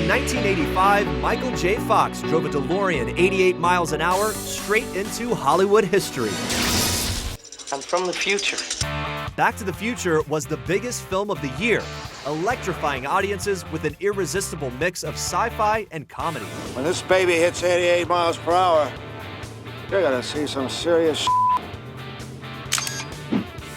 In 1985, Michael J. Fox drove a DeLorean 88 miles an hour straight into Hollywood history. I'm from the future. Back to the Future was the biggest film of the year, electrifying audiences with an irresistible mix of sci-fi and comedy. When this baby hits 88 miles per hour, you're gonna see some serious shit.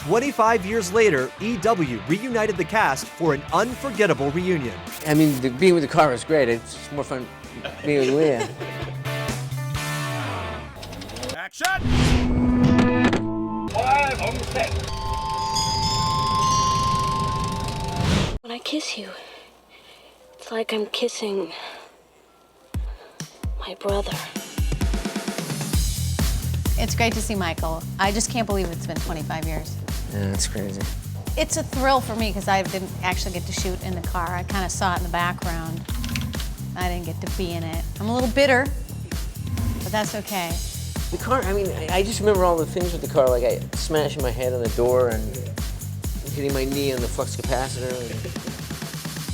25 years later, EW reunited the cast for an unforgettable reunion. I mean, being with the car was great. It's more fun being with Lea. Action! Live on set. When I kiss you, it's like I'm kissing my brother. It's great to see Michael. I just can't believe it's been 25 years. Yeah, that's crazy. It's a thrill for me because I didn't actually get to shoot in the car. I kind of saw it in the background. I didn't get to be in it. I'm a little bitter, but that's okay. The car, I mean, I just remember all the things with the car, like I smashing my head on the door and hitting my knee on the flux capacitor. And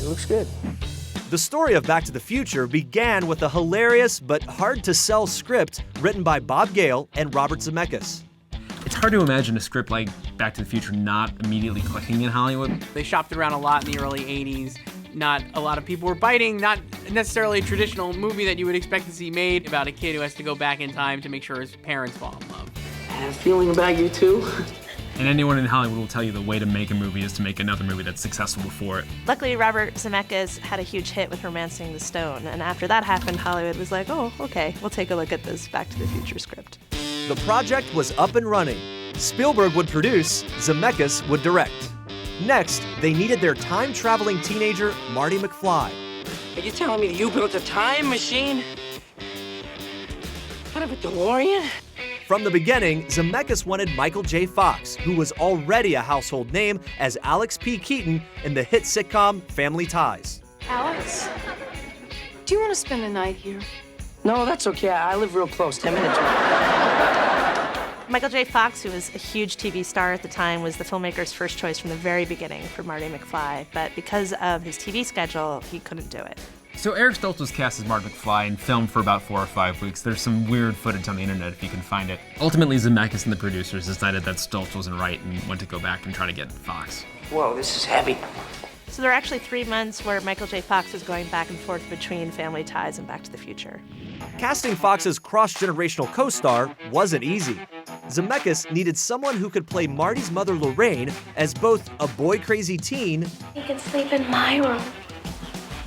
it looks good. The story of Back to the Future began with a hilarious but hard-to-sell script written by Bob Gale and Robert Zemeckis. It's hard to imagine a script like Back to the Future not immediately clicking in Hollywood. They shopped around a lot in the early 80s. Not a lot of people were biting, not necessarily a traditional movie that you would expect to see made about a kid who has to go back in time to make sure his parents fall in love. I have a feeling about you too. And anyone in Hollywood will tell you the way to make a movie is to make another movie that's successful before it. Luckily, Robert Zemeckis had a huge hit with Romancing the Stone, and after that happened, Hollywood was like, oh, okay, we'll take a look at this Back to the Future script. The project was up and running. Spielberg would produce, Zemeckis would direct. Next, they needed their time-traveling teenager, Marty McFly. Are you telling me that you built a time machine? Out of a DeLorean? From the beginning, Zemeckis wanted Michael J. Fox, who was already a household name as Alex P. Keaton in the hit sitcom Family Ties. Alex, do you want to spend the night here? No, that's okay. I live real close, 10 minutes. Michael J. Fox, who was a huge TV star at the time, was the filmmaker's first choice from the very beginning for Marty McFly, but because of his TV schedule, he couldn't do it. So Eric Stoltz was cast as Marty McFly and filmed for about 4 or 5 weeks. There's some weird footage on the internet if you can find it. Ultimately, Zemeckis and the producers decided that Stoltz wasn't right and went to go back and try to get Fox. Whoa, this is heavy. So there are actually 3 months where Michael J. Fox was going back and forth between Family Ties and Back to the Future. Casting Fox's cross-generational co-star wasn't easy. Zemeckis needed someone who could play Marty's mother Lorraine as both a boy-crazy teen You can sleep in my room.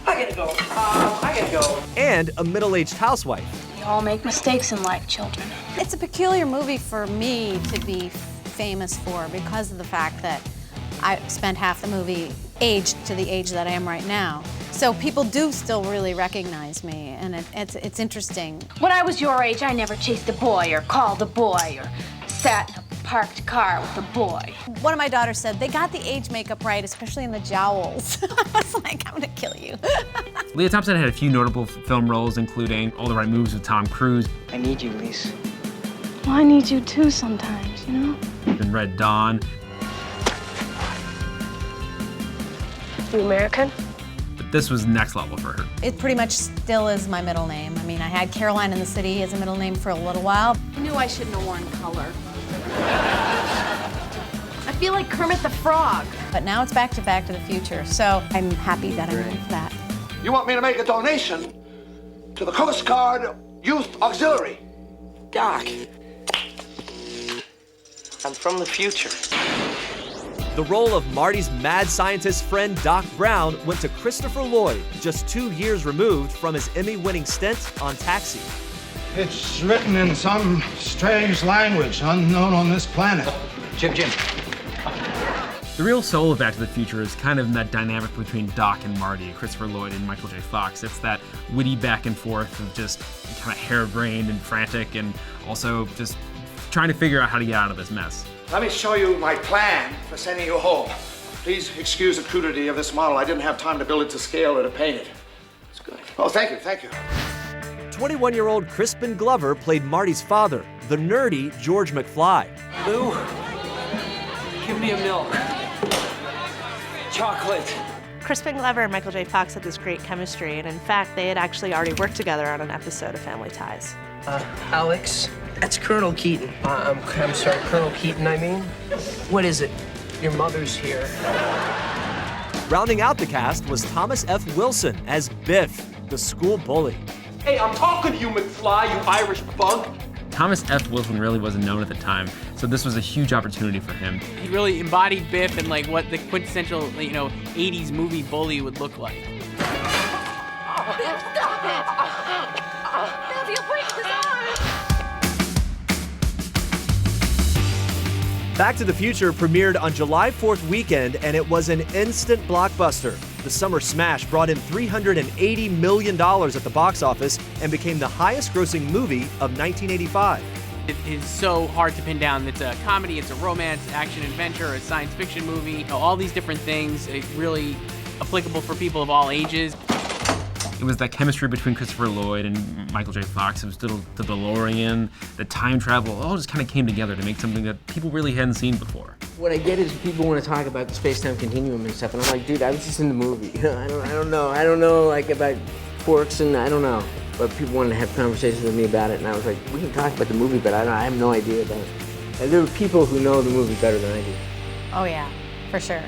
I gotta go. I gotta go. and a middle-aged housewife. We all make mistakes in life, children. It's a peculiar movie for me to be famous for because of the fact that I spent half the movie aged to the age that I am right now. So people do still really recognize me, and it's interesting. When I was your age, I never chased a boy or called a boy or sat in a parked car with a boy. One of my daughters said, they got the age makeup right, especially in the jowls. I was like, I'm gonna kill you. Lea Thompson had a few notable film roles, including All the Right Moves with Tom Cruise, I need you, Lise. Well, I need you too sometimes, you know? and Red Dawn. You American? But this was next level for her. It pretty much still is my middle name. I mean, I had Caroline in the City as a middle name for a little while. I knew I shouldn't have worn color. I feel like Kermit the Frog. But now it's Back to the Future, so I'm happy that I moved that. You want me to make a donation to the Coast Guard Youth Auxiliary? Doc. I'm from the future. The role of Marty's mad scientist friend Doc Brown went to Christopher Lloyd, just 2 years removed from his Emmy-winning stint on Taxi. It's written in some strange language unknown on this planet. Jim. The real soul of Back to the Future is kind of in that dynamic between Doc and Marty, Christopher Lloyd and Michael J. Fox. It's that witty back and forth of just kind of harebrained and frantic and also just trying to figure out how to get out of this mess. Let me show you my plan for sending you home. Please excuse the crudity of this model. I didn't have time to build it to scale or to paint it. It's good. Oh, thank you. 21-year-old Crispin Glover played Marty's father, the nerdy George McFly. Lou, give me a milk. Chocolate. Crispin Glover and Michael J. Fox had this great chemistry, and in fact, they had actually already worked together on an episode of Family Ties. Alex, that's Colonel Keaton. I'm sorry, Colonel Keaton, I mean. What is it? Your mother's here. Rounding out the cast was Thomas F. Wilson as Biff, the school bully. Hey, I'm talking to you, McFly, you Irish bug. Thomas F. Wilson really wasn't known at the time, so this was a huge opportunity for him. He really embodied Biff and like what the quintessential, 80s movie bully would look like. Biff, stop it! Biff, you'll break his arm! Back to the Future premiered on July 4th weekend, and it was an instant blockbuster. The summer smash brought in $380 million at the box office and became the highest-grossing movie of 1985. It is so hard to pin down. It's a comedy, it's a romance, action, adventure, a science fiction movie, all these different things. It's really applicable for people of all ages. It was that chemistry between Christopher Lloyd and Michael J. Fox. It was the DeLorean, the time travel, all just kind of came together to make something that people really hadn't seen before. What I get is people want to talk about the space-time continuum and stuff, and I'm like, dude, I was just in the movie. I don't know, like about forks and I don't know. But people wanted to have conversations with me about it, and I was like, we can talk about the movie, but I have no idea about it. And there are people who know the movie better than I do. Oh yeah, for sure.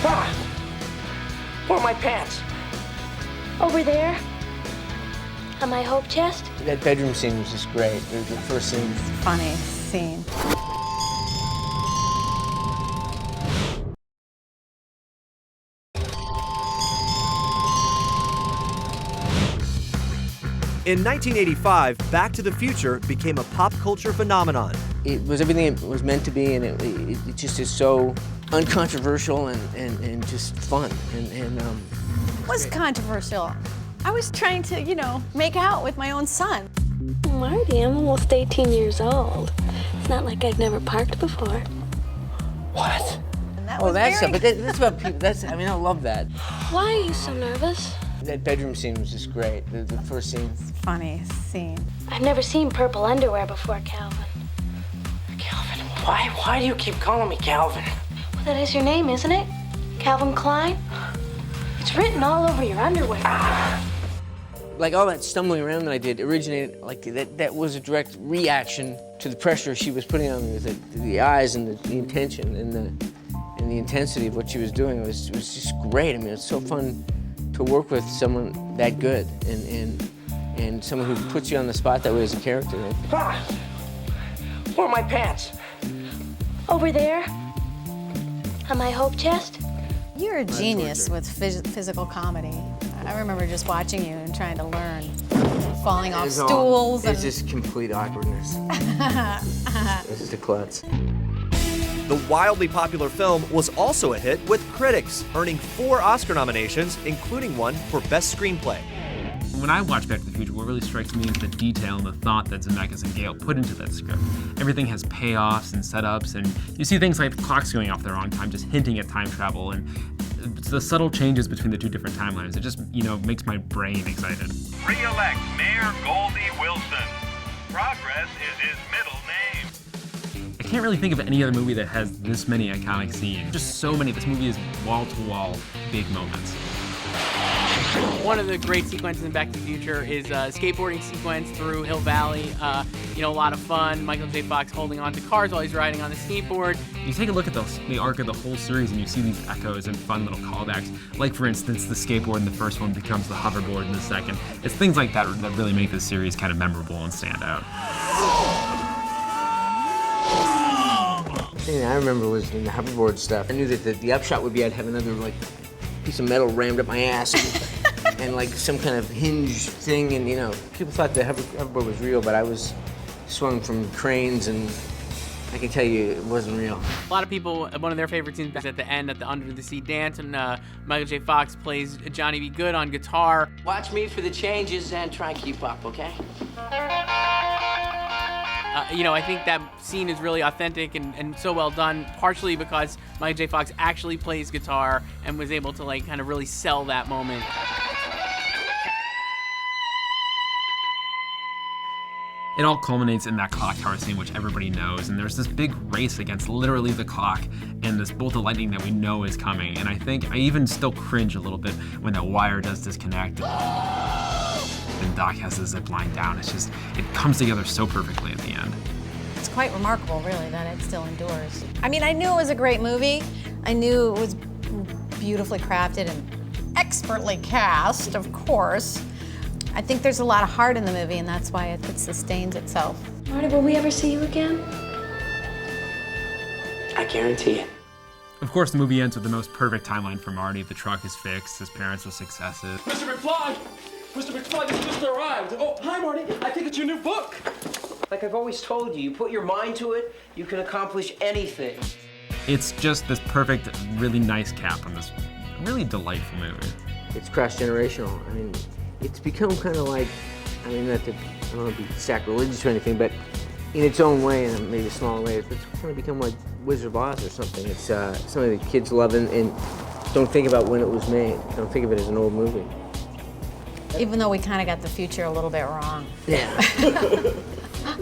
Ah! Where are my pants? Over there? On my hope chest? That bedroom scene was just great. The first scene. Funny scene. In 1985, Back to the Future became a pop culture phenomenon. It was everything it was meant to be, and it just is so uncontroversial and just fun. It was controversial. I was trying to, make out with my own son. Marty, I'm almost 18 years old. It's not like I've never parked before. What? And that Oh, was that's very... stuff, but that's about people. I love that. Why are you so nervous? That bedroom scene was just great. The first scene. Funny scene. I've never seen purple underwear before, Calvin. Calvin, why do you keep calling me Calvin? Well, that is your name, isn't it? Calvin Klein? It's written all over your underwear. Like all that stumbling around that I did originated, like that was a direct reaction to the pressure she was putting on me with the eyes and the intention and the intensity of what she was doing. It was just great. I mean, it's so fun to work with someone that good and someone who puts you on the spot that way as a character. Ah! Where are my pants? Over there? On my hope chest? You're a genius with physical comedy. I remember just watching you and trying to learn. Falling off stools. It's just complete awkwardness. It's just a klutz. The wildly popular film was also a hit with critics, earning 4 Oscar nominations, including one for Best Screenplay. When I watch Back to the Future, what really strikes me is the detail and the thought that Zemeckis and Gale put into that script. Everything has payoffs and setups, and you see things like clocks going off the wrong time, just hinting at time travel, and the subtle changes between the two different timelines. It just, makes my brain excited. Re-elect Mayor Goldie Wilson. Progress is his middle name. I can't really think of any other movie that has this many iconic scenes. Just so many. This movie is wall-to-wall big moments. One of the great sequences in Back to the Future is a skateboarding sequence through Hill Valley. A lot of fun. Michael J. Fox holding on to cars while he's riding on the skateboard. You take a look at the arc of the whole series and you see these echoes and fun little callbacks. Like, for instance, the skateboard in the first one becomes the hoverboard in the second. It's things like that that really make this series kind of memorable and stand out. The thing that I remember was in the hoverboard stuff. I knew that the upshot would be I'd have another piece of metal rammed up my ass and like some kind of hinge thing, and people thought the hoverboard was real, but I was swung from cranes, and I can tell you it wasn't real. A lot of people, one of their favorite scenes is at the end, at the Under the Sea dance, and Michael J. Fox plays Johnny B. Good on guitar. Watch me for the changes and try and keep up, okay? I think that scene is really authentic and so well done, partially because Michael J. Fox actually plays guitar and was able to kind of really sell that moment. It all culminates in that clock tower scene, which everybody knows, and there's this big race against literally the clock and this bolt of lightning that we know is coming. And I think I even still cringe a little bit when that wire does disconnect and Doc has the zip line down. It's just, it comes together so perfectly at the end. It's quite remarkable, really, that it still endures. I mean, I knew it was a great movie. I knew it was beautifully crafted and expertly cast, of course. I think there's a lot of heart in the movie, and that's why it sustains itself. Marty, will we ever see you again? I guarantee it. Of course, the movie ends with the most perfect timeline for Marty. The truck is fixed, his parents are successes. Mr. McFly! Mr. McFly, you just arrived. Oh, hi, Marty. I think it's your new book. Like I've always told you put your mind to it, you can accomplish anything. It's just this perfect, really nice cap on this really delightful movie. It's cross-generational. I mean, it's become kind of like, I mean, not to, I don't want to be sacrilegious or anything, but in its own way, and maybe a small way, it's kind of become like Wizard of Oz or something. It's something that kids love and don't think about when it was made. Don't think of it as an old movie. Even though we kind of got the future a little bit wrong. Yeah.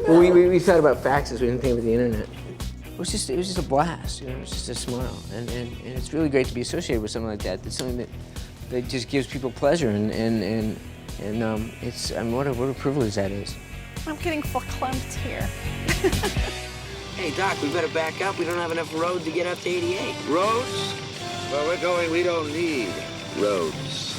Well, we thought about faxes, we didn't think of the internet. It was just a blast, you know, it was just a smile. And it's really great to be associated with something like that. That's something that just gives people pleasure, and it's, I mean, what a privilege that is. I'm getting verklempt here. Hey, Doc, we better back up. We don't have enough road to get up to 88. Roads? Where we're going, we don't need roads.